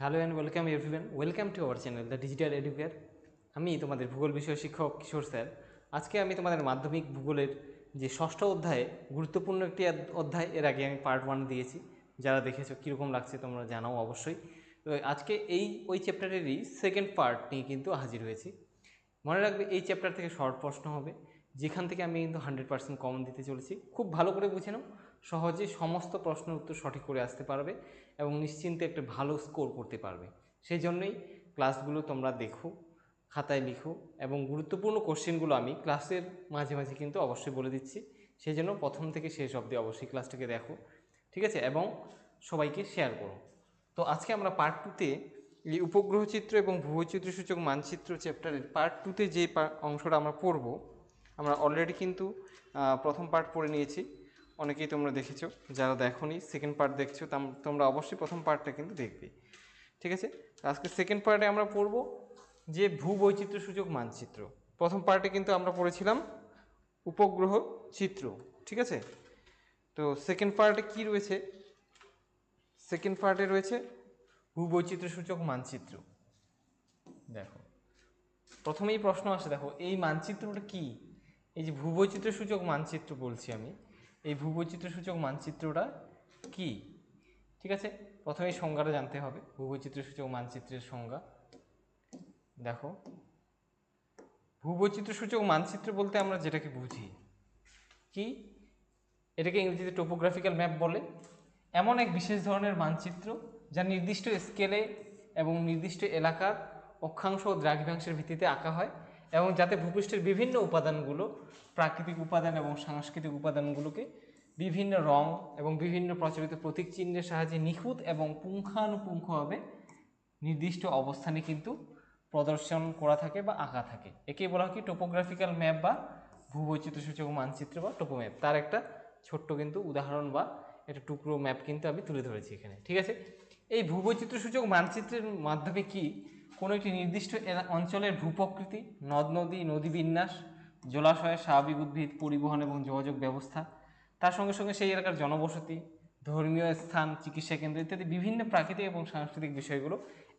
Hello and welcome everyone, welcome to our channel the digital educare. আমি তোমাদের ভূগোল বিষয় শিক্ষক কিশোর স্যার। আজকে আমি তোমাদের মাধ্যমিক ভূগোলের যে ষষ্ঠ অধ্যায়ে গুরুত্বপূর্ণ একটি অধ্যায়, এর আগে আমি পার্ট 1 দিয়েছি। যারা দেখেছো কীরকম লাগছে তোমরা জানাও অবশ্যই। তো আজকে ওই চ্যাপ্টারেরই সেকেন্ড পার্ট নিয়ে কিন্তু হাজির হয়েছি। মনে রাখবে এই চ্যাপ্টার থেকে শর্ট প্রশ্ন হবে, যেখান থেকে আমি কিন্তু 100% কমন দিতে চলেছি। খুব ভালো করে বুঝে নাও, সহজে সমস্ত প্রশ্নের উত্তর সঠিক করে আসতে পারবে এবং নিশ্চিন্তে একটা ভালো স্কোর করতে পারবে। সেই জন্যই ক্লাসগুলো তোমরা দেখো, খাতায় লিখো, এবং গুরুত্বপূর্ণ কোশ্চেনগুলো আমি ক্লাসের মাঝে মাঝে কিন্তু অবশ্যই বলে দিচ্ছি। সেই জন্য প্রথম থেকে শেষ অবধি অবশ্যই ক্লাসটাকে দেখো, ঠিক আছে, এবং সবাইকে শেয়ার করো। তো আজকে আমরা পার্ট 2তে এই উপগ্রহ চিত্র এবং ভূবৈচিত্র সূচক মানচিত্র চ্যাপ্টারের পার্ট 2তে যে অংশটা আমরা পড়ব, আমরা অলরেডি কিন্তু প্রথম পার্ট পড়ে নিয়েছি। অনেকেই তোমরা দেখেছো, যারা দেখোনি সেকেন্ড পার্ট দেখছো তোমরা অবশ্যই প্রথম পার্টটা কিন্তু দেখবে, ঠিক আছে। আজকে সেকেন্ড পার্টে আমরা পড়ব যে ভূবৈচিত্র সূচক মানচিত্র। প্রথম পার্টে কিন্তু আমরা পড়েছিলাম উপগ্রহ চিত্র, ঠিক আছে। তো সেকেন্ড পার্টে কি রয়েছে? সেকেন্ড পার্টে রয়েছে ভূবৈচিত্র সূচক মানচিত্র। দেখো, প্রথমেই প্রশ্ন আসে, দেখো এই মানচিত্রটা কি? এই যে ভূবৈচিত্র সূচক মানচিত্র বলছি আমি, এই ভূবৈচিত্র সূচক মানচিত্রটা কি? ঠিক আছে, প্রথমেই সংজ্ঞাটা জানতে হবে। ভূবৈচিত্র সূচক মানচিত্রের সংজ্ঞা দেখো, ভূবৈচিত্র সূচক মানচিত্র বলতে আমরা যেটাকে বুঝি কি, এটাকে ইংরেজিতে টোপোগ্রাফিক্যাল ম্যাপ বলে। এমন এক বিশেষ ধরনের মানচিত্র যা নির্দিষ্ট স্কেলে এবং নির্দিষ্ট এলাকার অক্ষাংশ ও দ্রাঘিমাংশের ভিত্তিতে আঁকা হয়, এবং যাতে ভূপৃষ্ঠের বিভিন্ন উপাদানগুলো, প্রাকৃতিক উপাদান এবং সাংস্কৃতিক উপাদানগুলোকে বিভিন্ন রং এবং বিভিন্ন প্রচলিত প্রতীক চিহ্নের সাহায্যে নিখুঁত এবং পুঙ্খানুপুঙ্খভাবে নির্দিষ্ট অবস্থানে কিন্তু প্রদর্শন করা থাকে বা আঁকা থাকে। একে বলা হয় কি টোপোগ্রাফিক্যাল ম্যাপ বা ভূবৈচিত্র সূচক মানচিত্র বা টোপো ম্যাপ। তার একটা ছোট্ট কিন্তু উদাহরণ বা একটা টুকরো ম্যাপ কিন্তু আমি তুলে ধরেছি এখানে, ঠিক আছে। এই ভূবৈচিত্র সূচক মানচিত্রের মাধ্যমে কি কোনো একটি নির্দিষ্ট অঞ্চলের ভূপ্রকৃতি, নদ নদী, নদী বিন্যাস, জলাশয়ের স্বাভাবিক উদ্ভিদ, পরিবহন এবং যোগাযোগ ব্যবস্থা, তার সঙ্গে সঙ্গে সেই এলাকার জনবসতি, ধর্মীয় স্থান, চিকিৎসা কেন্দ্র ইত্যাদি বিভিন্ন প্রাকৃতিক এবং সাংস্কৃতিক বিষয়গুলো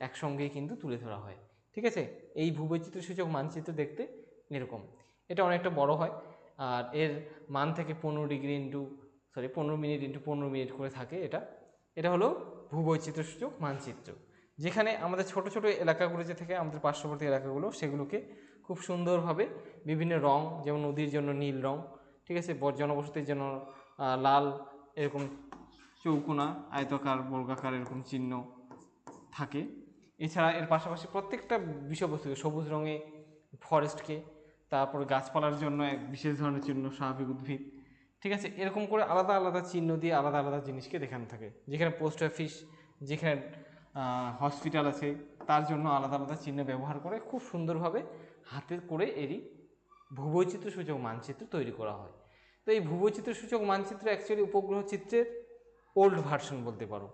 একসঙ্গেই কিন্তু তুলে ধরা হয়, ঠিক আছে। এই ভূবৈচিত্র সূচক মানচিত্র দেখতে এরকম, এটা অনেকটা বড় হয়, আর এর মান থেকে 15 মিনিট ইন্টু 15 মিনিট করে থাকে। এটা হলো ভূবৈচিত্র সূচক মানচিত্র, যেখানে আমাদের ছোট ছোট এলাকাগুলো যে থাকে, আমাদের পার্শ্ববর্তী এলাকাগুলো, সেগুলোকে খুব সুন্দরভাবে বিভিন্ন রং, যেমন নদীর জন্য নীল রং, ঠিক আছে, জনবসতির জন্য লাল, এরকম চৌকোনা, আয়তাকার, বর্গাকার এরকম চিহ্ন থাকে। এছাড়া এর পাশাপাশি প্রত্যেকটা বিষয়বস্তুকে সবুজ রঙে ফরেস্টকে, তারপর গাছপালার জন্য এক বিশেষ ধরনের চিহ্ন, স্বাভাবিক উদ্ভিদ, ঠিক আছে, এরকম করে আলাদা আলাদা চিহ্ন দিয়ে আলাদা আলাদা জিনিসকে দেখানো থাকে। যেখানে পোস্ট অফিস, যেখানে হসপিটাল আছে, তার জন্য আলাদা আলাদা চিহ্ন ব্যবহার করে খুব সুন্দরভাবে হাতে করে এরই ভূবৈচিত্র সূচক মানচিত্র তৈরি করা হয়। তো এই ভূবৈচিত্র সূচক মানচিত্র অ্যাকচুয়ালি উপগ্রহ চিত্রের ওল্ড ভার্সন বলতে পারো।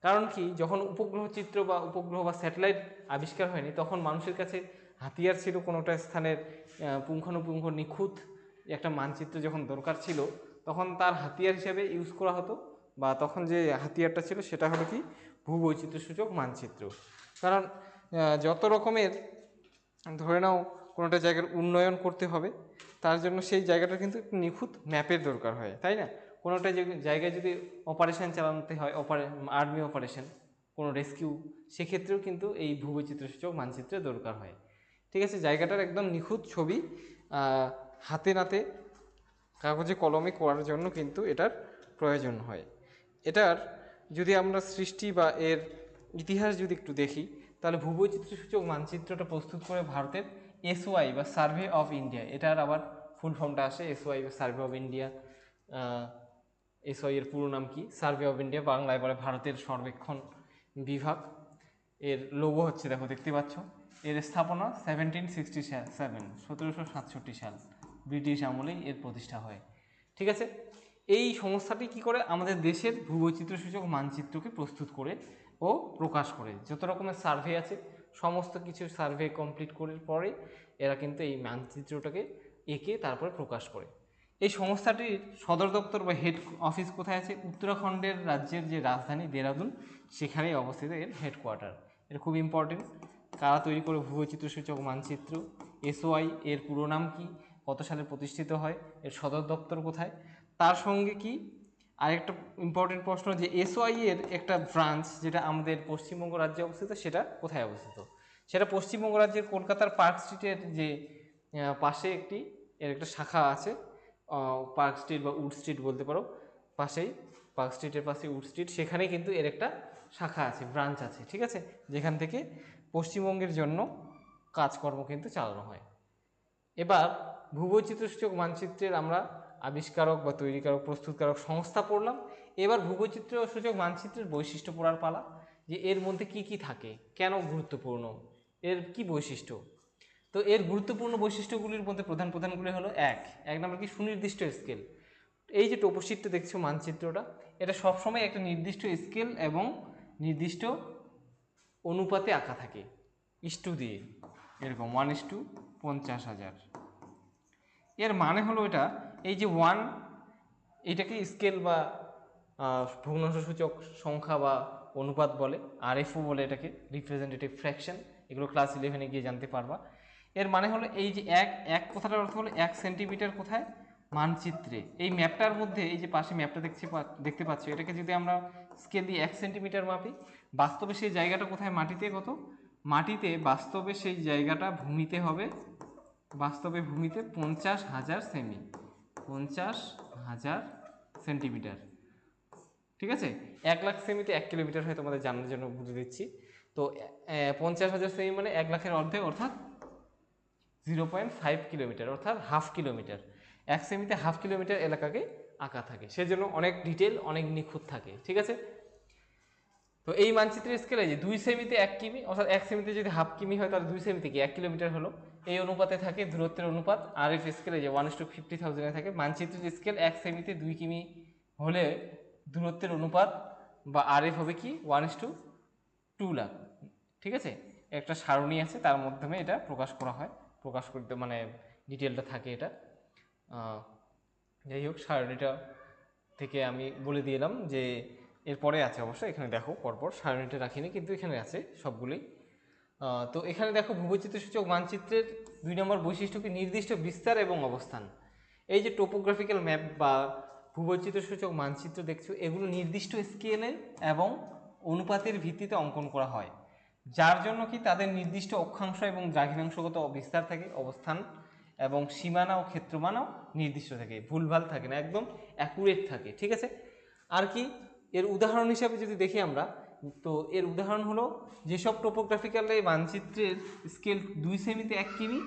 কারণ কি, যখন উপগ্রহ চিত্র বা উপগ্রহ বা স্যাটেলাইট আবিষ্কার হয়নি, তখন মানুষের কাছে হাতিয়ার ছিল কোনোটা স্থানের পুঙ্খানুপুঙ্খ নিখুঁত একটা মানচিত্র যখন দরকার ছিল, তখন তার হাতিয়ার হিসেবে ইউজ করা হতো, বা তখন যে হাতিয়ারটা ছিল সেটা হলো কি ভূবৈচিত্র সূচক মানচিত্র। কারণ যত রকমের, ধরে নাও কোনোটা জায়গার উন্নয়ন করতে হবে, তার জন্য সেই জায়গাটা কিন্তু নিখুঁত ম্যাপের দরকার হয়, তাই না? কোনোটা জায়গায় যদি অপারেশন চালাতে হয়, আর্মি অপারেশন, কোনো রেস্কিউ, সেক্ষেত্রেও কিন্তু এই ভূবৈচিত্র সূচক মানচিত্রের দরকার হয়, ঠিক আছে। জায়গাটার একদম নিখুঁত ছবি হাতে নাতে কাগজে কলমে করার জন্য কিন্তু এটার প্রয়োজন হয়। এটার যদি আমরা সৃষ্টি বা এর ইতিহাস যদি একটু দেখি, তাহলে ভূবৈচিত্র সূচক মানচিত্রটা প্রস্তুত করে ভারতের এসওআই বা সার্ভে অফ ইন্ডিয়া, এটার আবার ফুল ফর্মটা আসে এসওআই বা সার্ভে অফ ইন্ডিয়া। এসওআই এর পুরো নাম কি? সার্ভে অফ ইন্ডিয়া, বাংলায় বলে ভারতের সর্বেক্ষণ বিভাগ। এর লোগো হচ্ছে, দেখো দেখতে পাচ্ছ, এর স্থাপনা 1767, 1767 সাল, ব্রিটিশ আমলেই এর প্রতিষ্ঠা হয়, ঠিক আছে। এই সংস্থাটি কি করে? আমাদের দেশের ভূবৈচিত্র সূচক মানচিত্রকে প্রস্তুত করে ও প্রকাশ করে। যত রকমের সার্ভে আছে, সমস্ত কিছু সার্ভে কমপ্লিট করার পরে এরা কিন্তু এই মানচিত্রটাকে এঁকে তারপরে প্রকাশ করে। এই সংস্থাটির সদর দপ্তর বা হেড অফিস কোথায় আছে? উত্তরাখণ্ডের রাজ্যের যে রাজধানী দেরাদুন সেখানেই অবস্থিত এর হেডকোয়ার্টার। এটা খুব ইম্পর্টেন্ট। কারা তৈরি করে ভূবৈচিত্র্যসূচক মানচিত্র? এসওআই এর পুরো নাম কি? কত সালে প্রতিষ্ঠিত হয়? এর সদর দপ্তর কোথায়? তার সঙ্গে কি আরেকটা ইম্পর্টেন্ট প্রশ্ন, যে এসওআই এর একটা ব্রাঞ্চ যেটা আমাদের পশ্চিমবঙ্গ রাজ্যে অবস্থিত সেটা কোথায় অবস্থিত? সেটা পশ্চিমবঙ্গ রাজ্যের কলকাতার পার্ক স্ট্রিটের যে পাশে একটি এর একটা শাখা আছে, পার্ক স্ট্রিট বা উড স্ট্রিট বলতে পারো, পাশেই পার্ক স্ট্রিটের পাশে উড স্ট্রিট, সেখানেই কিন্তু এর একটা শাখা আছে, ব্রাঞ্চ আছে, ঠিক আছে, যেখান থেকে পশ্চিমবঙ্গের জন্য কাজকর্ম কিন্তু চালানো হয়। এবার ভূবৈচিত্র্যসূচক মানচিত্রের আমরা আবিষ্কারক বা তৈরিকারক প্রস্তুতকারক সংস্থা পড়লাম। এবার ভূবৈচিত্র্যসূচক মানচিত্রের বৈশিষ্ট্য পড়ার পালা, যে এর মধ্যে কি কি থাকে, কেন গুরুত্বপূর্ণ, এর কি বৈশিষ্ট্য। তো এর গুরুত্বপূর্ণ বৈশিষ্ট্যগুলির মধ্যে প্রধান প্রধানগুলি হলো এক নম্বর কি সুনির্দিষ্ট স্কেল। এই যে টোপোশিটটা দেখছো মানচিত্রটা, এটা সবসময় একটা নির্দিষ্ট স্কেল এবং নির্দিষ্ট অনুপাতে আঁকা থাকে, ইস্টু দিয়ে, এরকম 1:50,000। এর মানে হলো এটা, এই যে 1 এটাকে স্কেল বা ভগ্নাংশসূচক সংখ্যা বা অনুপাত বলে, আরএফও বলে এটাকে, রিপ্রেজেন্টেটিভ ফ্র্যাকশন, এগুলো ক্লাস 11-এ গিয়ে জানতে পারবা। এর মানে হলো এই যে এক কথাটার অর্থ হলো 1 সেন্টিমিটার কোথায়? মানচিত্রে। এই ম্যাপটার মধ্যে এই যে পাশে ম্যাপটা দেখতে পাচ্ছ, এটাকে যদি আমরা স্কেল দিয়ে 1 সেন্টিমিটার মাপি, বাস্তবে সেই জায়গাটা কোথায়? মাটিতে। কত? মাটিতে বাস্তবে সেই জায়গাটা ভূমিতে হবে, বাস্তবে ভূমিতে 50,000 সেমি, 50,000 সেন্টিমিটার, ঠিক আছে। 1,00,000 সেমিতে 1 কিলোমিটার হয়, তোমাদের জানার জন্য বুঝে দিচ্ছি। তো 50,000 সেমি মানে 1,00,000-এর অর্ধেক, অর্থাৎ 0.5 কিলোমিটার, অর্থাৎ হাফ কিলোমিটার। 1 সেমিতে হাফ কিলোমিটার এলাকাকে আঁকা থাকে, সেজন্য অনেক ডিটেল, অনেক নিখুঁত থাকে, ঠিক আছে। তো এই মানচিত্রের স্কেলে যে 2 সেমিতে 1 কিমি, অর্থাৎ 1 সেমিতে যদি হাফ কিমি হয় তাহলে 2 সেমিতে কি 1 কিলোমিটার হলো। এই অনুপাতে থাকে দূরত্বের অনুপাত, আরএফ স্কেলে যে 1:50,000 থাকে। মানচিত্রের স্কেল 1 সেমিতে 2 কিমি হলে দূরত্বের অনুপাত বা আরএফ হবে কি 1:2 লাখ, ঠিক আছে। একটা সারণী আছে, তার মাধ্যমে এটা প্রকাশ করা হয়, প্রকাশ করতে মানে ডিটেলটা থাকে এটা। যাই হোক, সারণীটা থেকে আমি বলে দিলাম যে এরপরে আছে, অবশ্যই এখানে দেখো পরপর, সারণীটা রাখিনি কিন্তু এখানে আছে সবগুলোই। তো এখানে দেখো ভূবৈচিত্র্যসূচক মানচিত্রের 2 নম্বর বৈশিষ্ট্য কি? নির্দিষ্ট বিস্তার এবং অবস্থান। এই যে টোপোগ্রাফিক্যাল ম্যাপ বা ভূবৈচিত্র্যসূচক মানচিত্র দেখছো, এগুলো নির্দিষ্ট স্কেলে এবং অনুপাতের ভিত্তিতে অঙ্কন করা হয়, যার জন্য কি তাদের নির্দিষ্ট অক্ষাংশ এবং দ্রাঘিমাংশগত বিস্তার থাকে, অবস্থান এবং সীমানা ও ক্ষেত্রমানও নির্দিষ্ট থাকে, ভুলভাল থাকে না, একদম অ্যাকুরেট থাকে, ঠিক আছে। আর কি এর উদাহরণ হিসাবে যদি দেখি আমরা, তো এর উদাহরণ হলো যেসব টোপোগ্রাফিক্যাল মানচিত্রের স্কেল 2 সেমিতে 1 কিমি,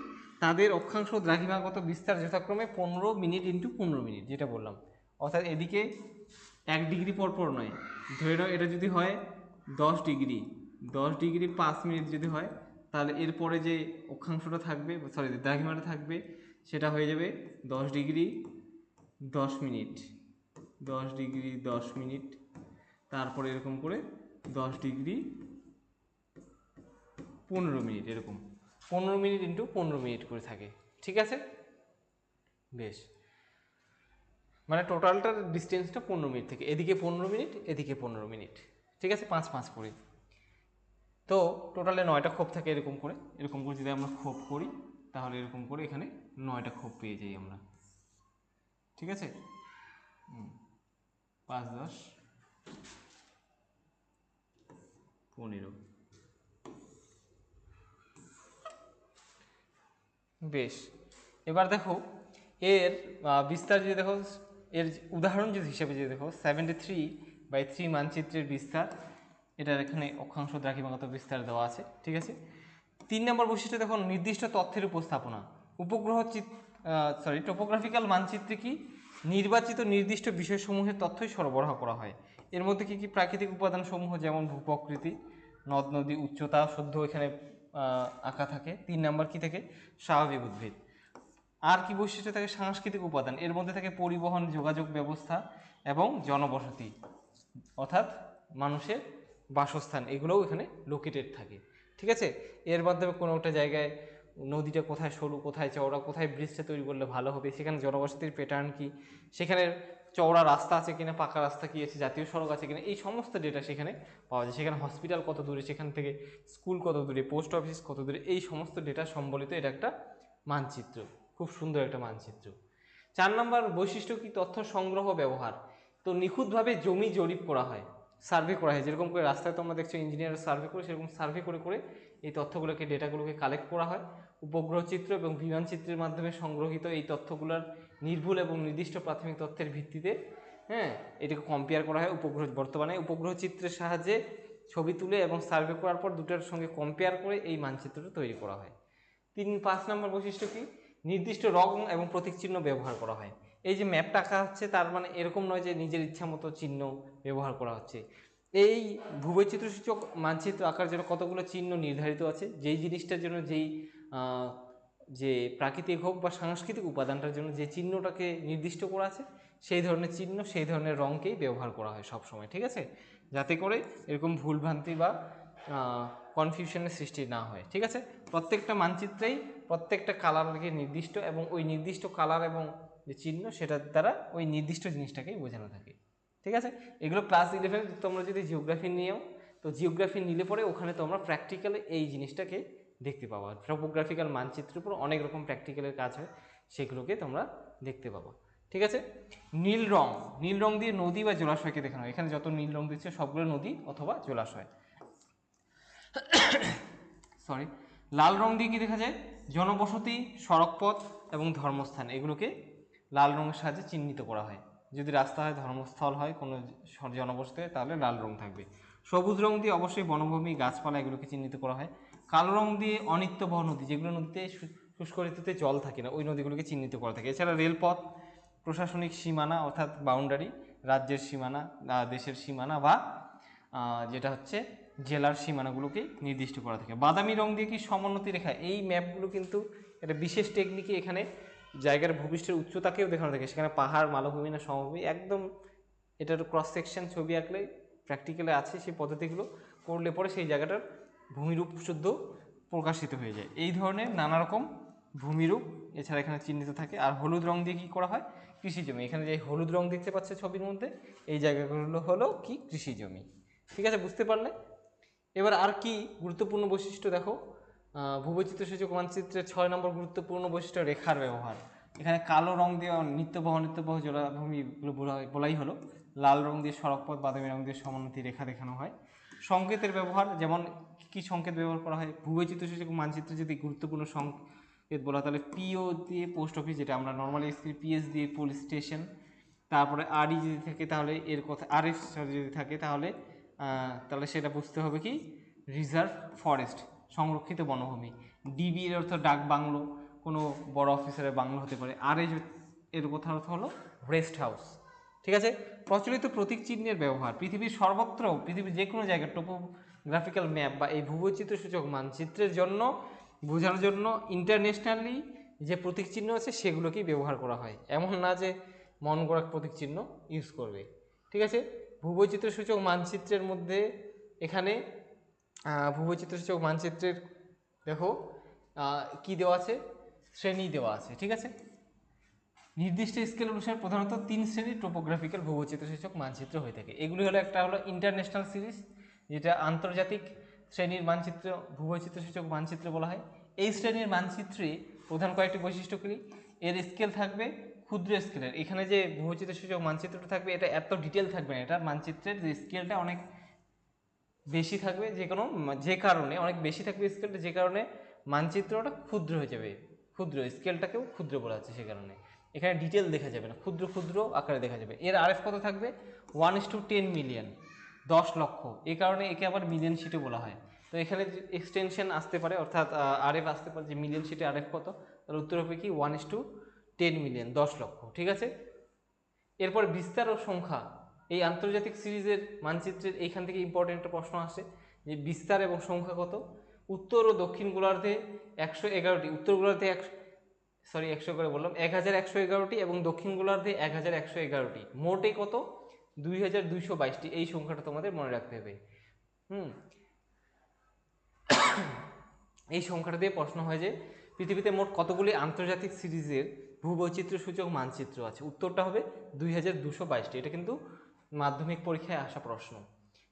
তাদের অক্ষাংশ দ্রাঘিমাগত বিস্তার যথাক্রমে 15 মিনিট ইন্টু 15 মিনিট, যেটা বললাম। অর্থাৎ এদিকে 1 ডিগ্রি পরপর নয়, ধরে নাও এটা যদি হয় 10 ডিগ্রি, 10 ডিগ্রি 5 মিনিট যদি হয়, তাহলে এরপরে যে অক্ষাংশটা থাকবে, সরি দ্রাঘিমাটা থাকবে, সেটা হয়ে যাবে 10 ডিগ্রি 10 মিনিট, 10 ডিগ্রি 10 মিনিট, তারপরে এরকম করে 10 ডিগ্রি 15 মিনিট, এরকম 15 মিনিট ইন্টু 15 মিনিট করে থাকে, ঠিক আছে। বেশ, মানে টোটালটার ডিস্টেন্সটা 15 মিনিট থেকে, এদিকে 15 মিনিট, এদিকে 15 মিনিট, ঠিক আছে, 5-5 করে। তো টোটালে 9টা খোপ থাকে, এরকম করে, এরকম করে যদি আমরা খোপ করি, তাহলে এরকম করে এখানে 9টা খোপ পেয়ে যাই আমরা, ঠিক আছে। 5, 10, 15। বেশ, এবার দেখো এর বিস্তার যদি দেখো, এর উদাহরণ যদি হিসেবে যদি দেখো 73/3 মানচিত্রের বিস্তার, এটার এখানে অক্ষাংশ দ্রাঘিমাগত বিস্তার দেওয়া আছে, ঠিক আছে। 3 নম্বর বৈশিষ্ট্য দেখো নির্দিষ্ট তথ্যের উপস্থাপনা। উপগ্রহ টোপোগ্রাফিক্যাল মানচিত্রে কি নির্বাচিত নির্দিষ্ট বিষয়সমূহের তথ্যই সরবরাহ করা হয়। এর মধ্যে কি কি? প্রাকৃতিক উপাদানসমূহ, যেমন ভূপ্রকৃতি, নদ নদী, উচ্চতা, সদ্য এখানে আঁকা থাকে। 3 নম্বর কি থাকে? স্বাভাবিক উদ্ভিদ। আর কি বৈশিষ্ট্য থাকে? সাংস্কৃতিক উপাদান, এর মধ্যে থাকে পরিবহন, যোগাযোগ ব্যবস্থা এবং জনবসতি, অর্থাৎ মানুষের বাসস্থান, এগুলোও এখানে লোকেটেড থাকে, ঠিক আছে। এর মাধ্যমে কোনো একটা জায়গায় নদীটা কোথায় সরু, কোথায় চওড়া, কোথায় ব্রিজটা তৈরি করলে ভালো হবে, সেখানে জনবসতির প্যাটার্ন কী, সেখানে চওড়া রাস্তা আছে কিনা, পাকা রাস্তা কী আছে, জাতীয় সড়ক আছে কিনা, এই সমস্ত ডেটা সেখানে পাওয়া যায়। সেখানে হসপিটাল কত দূরে, সেখান থেকে স্কুল কত দূরে, পোস্ট অফিস কত দূরে, এই সমস্ত ডেটা সম্বলিত এটা একটা মানচিত্র, খুব সুন্দর একটা মানচিত্র। 4 নম্বর বৈশিষ্ট্য কি, তথ্য সংগ্রহ ব্যবহার। তো নিখুঁতভাবে জমি জরিপ করা হয়, সার্ভে করা হয়, যেরকম করে রাস্তায় তোমরা দেখছো ইঞ্জিনিয়ার সার্ভে করে, সেরকম সার্ভে করে করে এই তথ্যগুলোকে, ডেটাগুলোকে কালেক্ট করা হয়। উপগ্রহ চিত্র এবং বিমান চিত্রের মাধ্যমে সংগ্রহিত এই তথ্যগুলোর নির্ভুল এবং নির্দিষ্ট প্রাথমিক তথ্যের ভিত্তিতে এটাকে কম্পেয়ার করা হয়। বর্তমানে উপগ্রহ চিত্রের সাহায্যে ছবি তুলে এবং সার্ভে করার পর দুটোর সঙ্গে কম্পেয়ার করে এই মানচিত্রটা তৈরি করা হয়। 5 নম্বর বৈশিষ্ট্য কি, নির্দিষ্ট রং এবং প্রতীক চিহ্ন ব্যবহার করা হয়। এই যে ম্যাপটা আঁকা হচ্ছে, তার মানে এরকম নয় যে নিজের ইচ্ছা মতো চিহ্ন ব্যবহার করা হচ্ছে। এই ভূবৈচিত্র্যসূচক মানচিত্র আঁকার জন্য কতগুলো চিহ্ন নির্ধারিত আছে, যেই জিনিসটার জন্য, যে প্রাকৃতিক হোক বা সাংস্কৃতিক উপাদানটার জন্য যে চিহ্নটাকে নির্দিষ্ট করা আছে, সেই ধরনের চিহ্ন, সেই ধরনের রঙকেই ব্যবহার করা হয় সব সময়, ঠিক আছে, যাতে করে এরকম ভুলভ্রান্তি বা কনফিউশনের সৃষ্টি না হয়, ঠিক আছে। প্রত্যেকটা মানচিত্রেই প্রত্যেকটা কালারকে নির্দিষ্ট, এবং ওই নির্দিষ্ট কালার এবং যে চিহ্ন, সেটার দ্বারা ওই নির্দিষ্ট জিনিসটাকেই বোঝানো থাকে, ঠিক আছে। এগুলো ক্লাস 11 তোমরা যদি জিওগ্রাফি নিয়েও, তো জিওগ্রাফি নিলে পরে ওখানে তোমরা প্র্যাকটিক্যালি এই জিনিসটাকে দেখতে পাবা। টপোগ্রাফিক্যাল মানচিত্রের উপর অনেক রকম প্র্যাকটিক্যালের কাজ হয়, সেগুলোকে তোমরা দেখতে পাবা, ঠিক আছে। নীল রং, নীল রং দিয়ে নদী বা জলাশয়কে দেখানো হয়। এখানে যত নীল রং দিচ্ছে সবগুলো নদী অথবা জলাশয়। সরি, লাল রং দিয়ে কি দেখা যায়, জনবসতি, সড়কপথ এবং ধর্মস্থান, এগুলোকে লাল রঙের সাহায্যে চিহ্নিত করা হয়। যদি রাস্তা হয়, ধর্মস্থল হয়, কোনো জনবসতি হয়, তাহলে লাল রং থাকবে। সবুজ রং দিয়ে অবশ্যই বনভূমি, গাছপালা, এগুলোকে চিহ্নিত করা হয়। কালো রং দিয়ে অনিত্যবহ নদী, যেগুলো নদীতে শুষ্ক ঋতুতে জল থাকে না, ওই নদীগুলোকে চিহ্নিত করা থাকে। এছাড়া রেলপথ, প্রশাসনিক সীমানা অর্থাৎ বাউন্ডারি, রাজ্যের সীমানা, দেশের সীমানা, বা যেটা হচ্ছে জেলার সীমানাগুলোকে নির্দিষ্ট করা থাকে। বাদামি রং দিয়ে কি সমোন্নতি রেখা, এই ম্যাপগুলো কিন্তু একটা বিশেষ টেকনিকে এখানে জায়গার ভূপৃষ্ঠের উচ্চতাকেও দেখানো থাকে, সেখানে পাহাড়, মালভূমি না সমভূমি, একদম এটার ক্রস সেকশন ছবি আঁকলে প্র্যাকটিক্যালে আছে, সেই পদ্ধতিগুলো করলে পরে সেই জায়গাটার ভূমিরূপ শুদ্ধ প্রকাশিত হয়ে যায়। এই ধরনের নানা রকম ভূমিরূপ এছাড়া এখানে চিহ্নিত থাকে। আর হলুদ রং দিয়ে কী করা হয়, কৃষি জমি। এখানে যে হলুদ রং দেখতে পাচ্ছে ছবির মধ্যে, এই জায়গাগুলো হলো কি, কৃষি জমি, ঠিক আছে, বুঝতে পারলে। এবার আর কি গুরুত্বপূর্ণ বৈশিষ্ট্য দেখো, ভূবৈচিত্র্যসূচক মানচিত্রের 6 নম্বর গুরুত্বপূর্ণ বৈশিষ্ট্য, রেখার ব্যবহার। এখানে কালো রং দিয়ে নিত্যবহ জলাভূমিগুলো বলাই হলো, লাল রং দিয়ে সড়কপথ, বাদামি রং দিয়ে সমোন্নতি রেখা দেখানো হয়। সংকেতের ব্যবহার, যেমন কি সংকেত ব্যবহার করা হয়, ভূবৈচিত্র্যসূচক মানচিত্রে যদি গুরুত্বপূর্ণ সংকেত বলা, তাহলে পিও দিয়ে পোস্ট অফিস, যেটা আমরা নর্মালি পিএস দিয়ে পুলিশ স্টেশন, তারপরে আরই যদি থাকে তাহলে এর কথা, আরএস যদি থাকে তাহলে সেটা বুঝতে হবে কি, রিজার্ভ ফরেস্ট, সংরক্ষিত বনভূমি। ডিবি এর অর্থ ডাক বাংলো, কোনো বড় অফিসারের বাংলো হতে পারে। আর এর কথা অর্থ হলো রেস্ট হাউস, ঠিক আছে। প্রচলিত প্রতীক চিহ্নের ব্যবহার, পৃথিবীর সর্বত্র, পৃথিবীর যে কোনো জায়গায় টোপোগ্রাফিক্যাল ম্যাপ বা এই ভূবৈচিত্র্যসূচক মানচিত্রের জন্য বোঝানোর জন্য ইন্টারন্যাশনালি যে প্রতীক চিহ্ন আছে সেগুলোকেই ব্যবহার করা হয়, এমন না যে মন গড়া প্রতীক চিহ্ন ইউজ করবে, ঠিক আছে। ভূবৈচিত্র্যসূচক মানচিত্রের মধ্যে এখানে ভূবৈচিত্র্যসূচক মানচিত্রের দেখো কি দেওয়া আছে, শ্রেণী দেওয়া আছে, ঠিক আছে। নির্দিষ্ট স্কেল অনুসারে প্রধানত 3 শ্রেণীর টোপোগ্রাফিক্যাল ভূবৈচিত্র্যসূচক মানচিত্র হয়ে থাকে। এগুলি হলো, একটা হলো ইন্টারন্যাশনাল সিরিজ, যেটা আন্তর্জাতিক শ্রেণীর মানচিত্র, ভূবৈচিত্র্যসূচক মানচিত্র বলা হয়। এই শ্রেণীর মানচিত্রে প্রধান কয়েকটি বৈশিষ্ট্য করি, এর স্কেল থাকবে ক্ষুদ্র স্কেলের। এখানে যে ভূবৈচিত্র্যসূচক মানচিত্রটা থাকবে, এটা এত ডিটেল থাকবে না, এটার মানচিত্রের যে স্কেলটা অনেক বেশি থাকবে, যে কারণে অনেক বেশি থাকবে স্কেলটা, যে কারণে মানচিত্রটা ক্ষুদ্র হয়ে যাবে, ক্ষুদ্র স্কেলটাকেও ক্ষুদ্র বলা হচ্ছে, সে কারণে এখানে ডিটেল দেখা যাবে না, ক্ষুদ্র ক্ষুদ্র আকারে দেখা যাবে। এর আরএফ কত থাকবে, 1:10 মিলিয়ন, 10 লক্ষ, এই কারণে একে আবার মিলিয়ন শিটও বলা হয়। তো এখানে এক্সটেনশন আসতে পারে, অর্থাৎ আরএফ আসতে পারে যে মিলিয়ন শিটে আরএফ কত, তার উত্তর হবে কি 1:10 মিলিয়ন, 10 লক্ষ, ঠিক আছে। এরপর বিস্তার ও সংখ্যা, এই আন্তর্জাতিক সিরিজের মানচিত্রের এইখান থেকে ইম্পর্টেন্ট একটা প্রশ্ন আসে যে বিস্তার এবং সংখ্যা কত। উত্তর ও দক্ষিণ গোলার্ধে 111টি, উত্তর গোলার্ধে 100 করে বললাম, 1111টি, এবং দক্ষিণ গোলার্ধে 1111টি, মোটে কত, 2222টি। এই সংখ্যাটা তোমাদের মনে রাখতে হবে। এই সংখ্যাটা দিয়ে প্রশ্ন হয় যে পৃথিবীতে মোট কতগুলি আন্তর্জাতিক সিরিজের ভূবৈচিত্র্য সূচক মানচিত্র আছে? উত্তরটা হবে 2222টি। এটা কিন্তু মাধ্যমিক পরীক্ষায় আসা প্রশ্ন।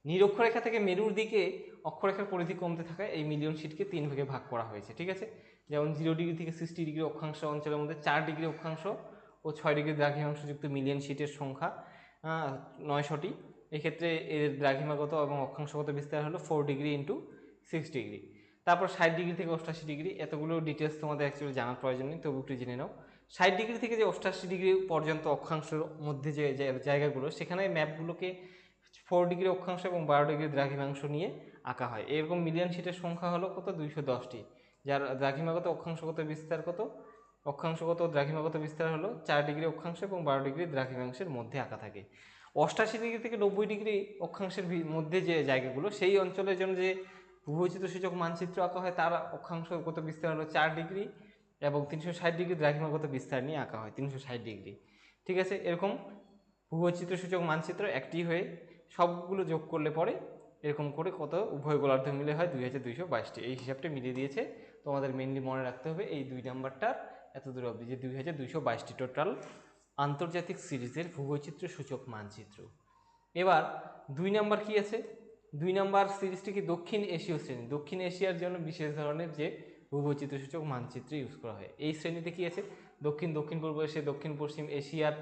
নিরক্ষরেখা থেকে মেরুর দিকে অক্ষরেখার পরিধি কমতে থাকায় এই মিলিয়ন শিটকে 3 ভাগে ভাগ করা হয়েছে, ঠিক আছে? যেমন 0 ডিগ্রি থেকে 60 ডিগ্রি অক্ষাংশ অঞ্চলের মধ্যে 4 ডিগ্রি অক্ষাংশ ও 6 ডিগ্রি দ্রাঘিমাংশযুক্ত মিলিয়ন শিটের সংখ্যা 900টি। এক্ষেত্রে এর দ্রাঘিমাগত এবং অক্ষাংশগত বিস্তার হলো 4 ডিগ্রি ইন্টু 6 ডিগ্রি। তারপর 60 ডিগ্রি থেকে 88 ডিগ্রি, এতগুলো ডিটেলস তোমাদের অ্যাকচুয়ালি জানার প্রয়োজন নেই, তবু একটু জেনে নাও। 60 ডিগ্রি থেকে যে 88 ডিগ্রি পর্যন্ত অক্ষাংশের মধ্যে যে জায়গাগুলো, সেখানে ম্যাপগুলোকে 4 ডিগ্রি অক্ষাংশ এবং 12 ডিগ্রি দ্রাঘিমাংশ নিয়ে আঁকা হয়। এরকম মিলিয়ন শিটের সংখ্যা হলো কত? 210টি, যার দ্রাঘিমাগত অক্ষাংশগত বিস্তার কত? অক্ষাংশগত দ্রাঘিমাগত বিস্তার হলো 4 ডিগ্রি অক্ষাংশ এবং 12 ডিগ্রি দ্রাঘিমাংশের মধ্যে আঁকা থাকে। 88 ডিগ্রি থেকে 90 ডিগ্রি অক্ষাংশের মধ্যে যে জায়গাগুলো, সেই অঞ্চলের জন্য যে ভূবৈচিত্র্য সূচক মানচিত্র আঁকা হয়, তার অক্ষাংশগত বিস্তার হলো 4 ডিগ্রি এবং 360 ডিগ্রি দ্রাঘিমাগত বিস্তার নিয়ে আঁকা হয় 360 ডিগ্রি, ঠিক আছে? এরকম ভূবৈচিত্র্য সূচক মানচিত্র একটি হয়ে সবগুলো যোগ করলে পরে এরকম করে কত উভয় গোলার্ধ মিলে হয় 2222টি। এই হিসাবটা মিলিয়ে দিয়েছে। তোমাদের মেনলি মনে রাখতে হবে এই 2 নাম্বারটার এত দূর অবধি, যে 2222টি টোটাল আন্তর্জাতিক সিরিজের ভূবৈচিত্র্য সূচক মানচিত্র। এবার 2 নাম্বার কি আছে? 2 নাম্বার সিরিজটি কি দক্ষিণ এশীয় শ্রেণী। দক্ষিণ এশিয়ার জন্য বিশেষ ধরনের যে ভূবৈচিত্র্য সূচক মানচিত্র ইউজ করা হয়। এই শ্রেণীতে কি আছে? দক্ষিণ পূর্ব এশিয়া, দক্ষিণ পশ্চিম এশিয়ার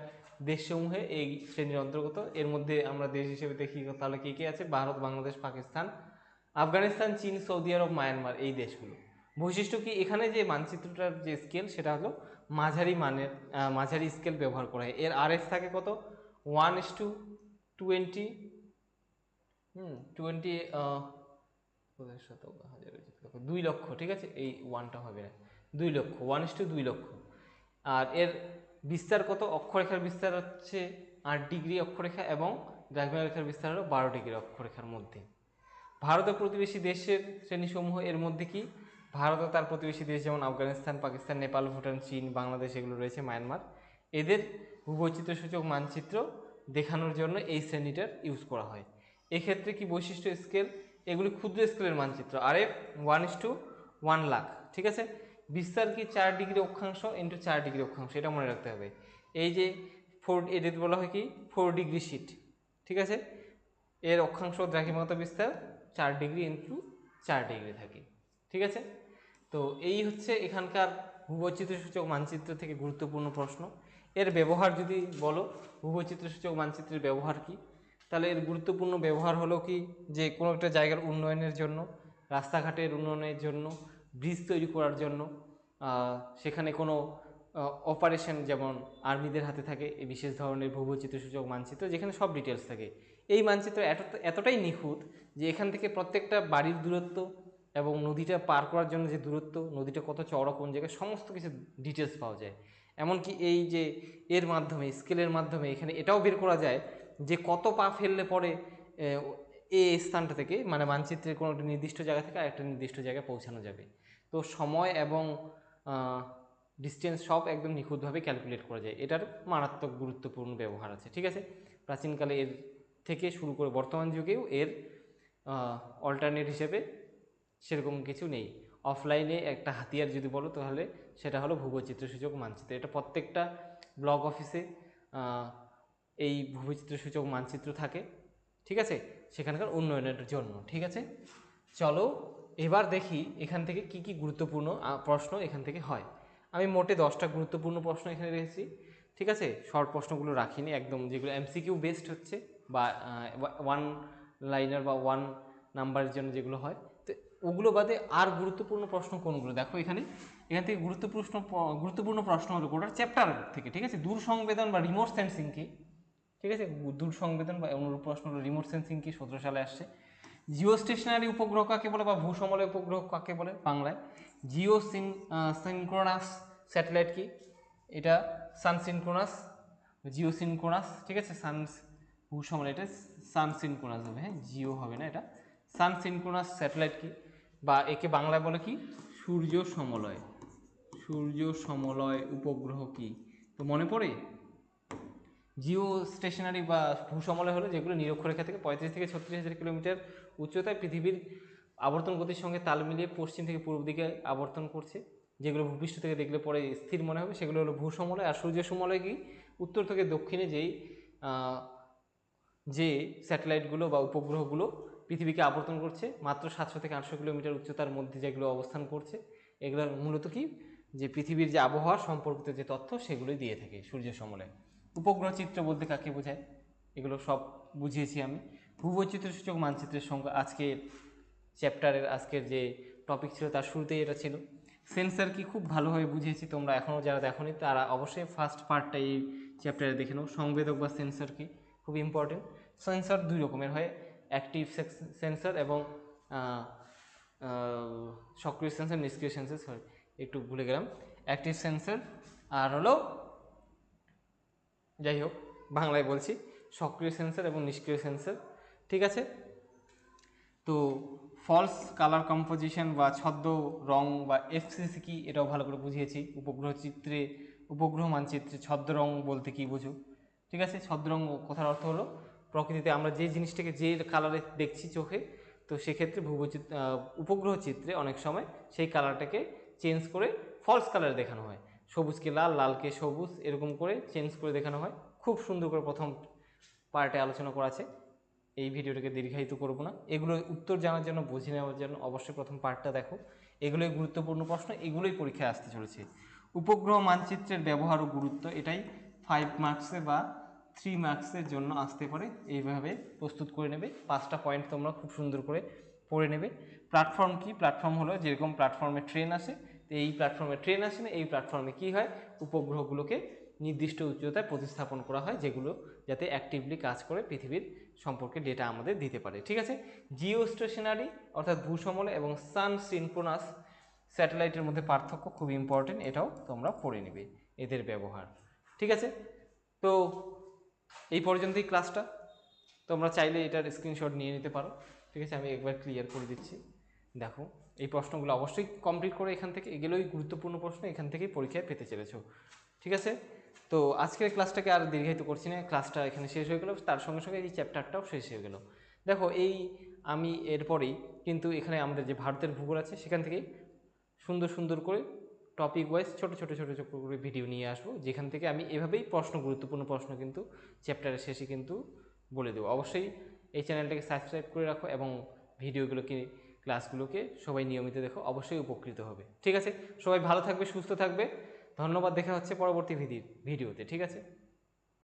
দেশসমূহে এই শ্রেণীর অন্তর্গত। এর মধ্যে আমরা দেশ হিসেবে দেখি তাহলে কি কি আছে? ভারত, বাংলাদেশ, পাকিস্তান, আফগানিস্তান, চীন, সৌদি আরব, মায়ানমার, এই দেশগুলো। বৈশিষ্ট্য কি? এখানে যে মানচিত্রটার যে স্কেল, সেটা হলো মাঝারি স্কেল ব্যবহার করা হয়। এর আরএস থাকে কত? 1:20 2 লক্ষ, ঠিক আছে? এই ওয়ানটা হবে না, 2 লক্ষ, 1:2 লক্ষ। আর এর বিস্তার কত? অক্ষরেখার বিস্তার হচ্ছে 8 ডিগ্রি অক্ষরেখা এবং দ্রাঘিমারেখার বিস্তার হলো 12 ডিগ্রি অক্ষরেখার মধ্যে। ভারত ও প্রতিবেশী দেশের শ্রেণীসমূহ এর মধ্যে কি? ভারত ও তার প্রতিবেশী দেশ যেমন আফগানিস্তান, পাকিস্তান, নেপাল, ভুটান, চীন, বাংলাদেশ, এগুলো রয়েছে, মায়ানমার, এদের ভূবৈচিত্র্য সূচক মানচিত্র দেখানোর জন্য এই শ্রেণীটার ইউজ করা হয়। এক্ষেত্রে কি বৈশিষ্ট্য? স্কেল, এগুলি ক্ষুদ্র স্কেলের মানচিত্র, RF 1:1 লাখ, ঠিক আছে? বিস্তার কি? 4 ডিগ্রি অক্ষাংশ ইন্টু 4 ডিগ্রি অক্ষাংশ, এটা মনে রাখতে হবে। এই যে এদের বলা হয় কি 4 ডিগ্রি শিট, ঠিক আছে? এর অক্ষাংশ দ্রাঘিমাগত বিস্তার 4 ডিগ্রি ইন্টু 4 ডিগ্রি থাকে, ঠিক আছে? তো এই হচ্ছে এখানকার ভূবৈচিত্র্য সূচক মানচিত্র থেকে গুরুত্বপূর্ণ প্রশ্ন। এর ব্যবহার যদি বলো, ভূবৈচিত্র্য সূচক মানচিত্রের ব্যবহার কি, তাহলে এর গুরুত্বপূর্ণ ব্যবহার হলো কি, যে কোনো একটা জায়গার উন্নয়নের জন্য, রাস্তাঘাটের উন্নয়নের জন্য, ব্রিজ তৈরি করার জন্য, সেখানে কোনো অপারেশন যেমন আর্মিদের হাতে থাকে এই বিশেষ ধরনের ভূবৈচিত্র্য সূচক মানচিত্র, যেখানে সব ডিটেলস থাকে। এই মানচিত্র এতটাই নিখুঁত যে এখান থেকে প্রত্যেকটা বাড়ির দূরত্ব এবং নদীটা পার করার জন্য যে দূরত্ব, নদীটা কত চওড়া, কোন জায়গায়, সমস্ত কিছু ডিটেলস পাওয়া যায়। এমনকি এই যে এর মাধ্যমে, স্কেলের মাধ্যমে এখানে এটাও বের করা যায় যে কত পা ফেললে পরে এই স্থানটা থেকে, মানে মানচিত্রের কোনো একটা নির্দিষ্ট জায়গা থেকে আরেকটা নির্দিষ্ট জায়গায় পৌঁছানো যাবে। তো সময় এবং ডিস্টেন্স সব একদম নিখুঁতভাবে ক্যালকুলেট করা যায়। এটার মারাত্মক গুরুত্বপূর্ণ ব্যবহার আছে, ঠিক আছে? প্রাচীনকালে এর থেকে শুরু করে বর্তমান যুগেও এর অল্টারনেট হিসেবে সেরকম কিছু নেই। অফলাইনে একটা হাতিয়ার যদি বলো, তাহলে সেটা হলো ভূবৈচিত্র্য সূচক মানচিত্র। এটা প্রত্যেকটা ব্লক অফিসে এই ভূবৈচিত্র্য সূচক মানচিত্র থাকে, ঠিক আছে? সেখানকার উন্নয়নের জন্য, ঠিক আছে? চলো এবার দেখি এখান থেকে কি কি গুরুত্বপূর্ণ প্রশ্ন এখান থেকে হয়। আমি মোটে 10টা গুরুত্বপূর্ণ প্রশ্ন এখানে রেখেছি, ঠিক আছে? শর্ট প্রশ্নগুলো রাখিনি, একদম যেগুলো MCQ বেসড হচ্ছে, বা 1 লাইনার বা 1 নাম্বারের জন্য যেগুলো হয়, তো ওগুলো বাদে আর গুরুত্বপূর্ণ প্রশ্ন কোনগুলো দেখো। এখান থেকে গুরুত্বপূর্ণ প্রশ্ন হলো গোটার চ্যাপ্টার থেকে, ঠিক আছে? দূর সংবেদন বা রিমোট সেন্সিং কি, ঠিক আছে? দূর সংবেদন বা অনুরূপ প্রশ্ন হলো রিমোট সেন্সিং কি, 17 সালে আসছে। জিও স্টেশনারি উপগ্রহ কাকে বলে বা ভূসমলয় উপগ্রহ কাকে বলে বাংলায়? জিও সিনক্রোনাস স্যাটেলাইট কি? এটা সান সিনক্রোনাস, জিও সিনক্রোনাস, ঠিক আছে? ভূসমলয়, এটা সান সিনক্রোনাস হবে, হ্যাঁ, জিও হবে না, এটা সান সিনক্রোনাস স্যাটেলাইট কি, বা একে বাংলায় বলে কি? সূর্য সমলয় উপগ্রহ কি? তো মনে পড়ে জিও স্টেশনারি বা ভূসমলয় হলো যেগুলো নিরক্ষরেখা থেকে 35 থেকে 36,000 কিলোমিটার উচ্চতায় পৃথিবীর আবর্তন গতির সঙ্গে তাল মিলিয়ে পশ্চিম থেকে পূর্ব দিকে আবর্তন করছে, যেগুলো ভূপৃষ্ঠ থেকে দেখলে পরে স্থির মনে হবে সেগুলো হলো ভূসমলয়। আর সূর্য সমলয় কি উত্তর থেকে দক্ষিণে যেই যে স্যাটেলাইটগুলো বা উপগ্রহগুলো পৃথিবীকে আবর্তন করছে মাত্র 700 থেকে 800 কিলোমিটার উচ্চতার মধ্যে যেগুলো অবস্থান করছে, এগুলোর মূলত কি যে পৃথিবীর যে আবহাওয়া সম্পর্কিত যে তথ্য সেগুলোই দিয়ে থাকে সূর্য সমলে। উপগ্রহ চিত্র বলতে কাকে বোঝায় এগুলো সব বুঝিয়েছি আমি। ভূবৈচিত্র্য সূচক মানচিত্রের সঙ্গে আজকের চ্যাপ্টারের আজকের যে টপিক ছিল তার শুরুতেই এটা ছিল। সেন্সার কি খুব ভালোভাবে বুঝিয়েছি, তোমরা এখনও যারা দেখোনি তারা অবশ্যই ফার্স্ট পার্টটা এই চ্যাপ্টারে দেখে নাও। সংবেদক বা সেন্সর কি খুব ইম্পর্টেন্ট। সেন্সর দুই রকমের হয়, অ্যাক্টিভ সেন্সর এবং সক্রিয় সেন্সর, নিষ্ক্রিয় সেন্সর, সরি একটু ভুলে গেলাম, অ্যাক্টিভ সেন্সর আর হলো, যাই হোক বাংলায় বলছি, সক্রিয় সেন্সর এবং নিষ্ক্রিয় সেন্সর। ঠিক আছে, তো ফলস কালার কম্পোজিশন বা ছদ্ম রং বা এফসিসি কি এটাও ভালো করে বুঝিয়েছি। উপগ্রহ মানচিত্রে ছদ্ম রং বলতে কি বুঝো? ঠিক আছে, ছদ্ম রং কথার অর্থ হলো প্রকৃতিতে আমরা যে জিনিসটাকে যে কালারে দেখছি চোখে, তো সেক্ষেত্রে উপগ্রহ চিত্রে অনেক সময় সেই কালারটাকে চেঞ্জ করে ফলস কালারে দেখানো হয়। সবুজকে লাল, লালকে সবুজ, এরকম করে চেঞ্জ করে দেখানো হয়। খুব সুন্দর করে প্রথম পার্টে আলোচনা করা আছে, এই ভিডিওটাকে দীর্ঘায়িত করব না। এগুলো উত্তর জানার জন্য, বুঝে নেওয়ার জন্য অবশ্যই প্রথম পার্টটা দেখো। এগুলোই গুরুত্বপূর্ণ প্রশ্ন, এগুলোই পরীক্ষায় আসতে চলেছে। উপগ্রহ মানচিত্রের ব্যবহার ও গুরুত্ব, এটাই 5 মার্কসে বা 3 মার্কসের জন্য আসতে পারে। এইভাবে প্রস্তুত করে নেবে, 5টা পয়েন্ট তোমরা খুব সুন্দর করে পড়ে নেবে। প্ল্যাটফর্ম কি? প্ল্যাটফর্ম হলো যেরকম প্ল্যাটফর্মে ট্রেন আসে, তো এই প্ল্যাটফর্মে ট্রেন আসে না, এই প্ল্যাটফর্মে কি হয়, উপগ্রহগুলোকে নির্দিষ্ট উচ্চতায় প্রতিস্থাপন করা হয়, যেগুলো যাতে অ্যাক্টিভলি কাজ করে পৃথিবীর সম্পর্কে ডেটা আমাদের দিতে পারে। ঠিক আছে, জিও স্টেশনারি অর্থাৎ ভূসমলে এবং সান সিনক্রোনাস স্যাটেলাইটের মধ্যে পার্থক্য খুব ইম্পর্টেন্ট, এটাও তোমরা পড়ে নেবে এদের ব্যবহার। ঠিক আছে, তো এই পর্যন্তই ক্লাসটা, তোমরা চাইলে এটার স্ক্রিনশট নিয়ে নিতে পারো। ঠিক আছে, আমি একবার ক্লিয়ার করে দিচ্ছি। দেখো এই প্রশ্নগুলো অবশ্যই কমপ্লিট করে এখান থেকে, এগুলোই গুরুত্বপূর্ণ প্রশ্ন, এখান থেকেই পরীক্ষায় পেতে চলেছো। ঠিক আছে, তো আজকের ক্লাসটাকে আর দীর্ঘায়িত করছি না, ক্লাসটা এখানে শেষ হয়ে গেল, তার সঙ্গে সঙ্গে এই চ্যাপ্টারটাও শেষ হয়ে গেল। দেখো এই আমি এরপরেই কিন্তু এখানে আমাদের যে ভারতের ভূগোল আছে সেখান থেকে সুন্দর সুন্দর করে টপিক ওয়াইজ ছোট ছোট ছোট ছোট করে ভিডিও নিয়ে আসবো, যেখান থেকে আমি এভাবেই গুরুত্বপূর্ণ প্রশ্ন কিন্তু চ্যাপ্টারের শেষে কিন্তু বলে দেবো। অবশ্যই এই চ্যানেলটাকে সাবস্ক্রাইব করে রাখো এবং ভিডিওগুলোকে, ক্লাসগুলোকে সবাই নিয়মিত দেখো, অবশ্যই উপকৃত হবে। ঠিক আছে, সবাই ভালো থাকবে, সুস্থ থাকবে, ধন্যবাদ। দেখা হচ্ছে পরবর্তী ভিডিওতে। ঠিক আছে।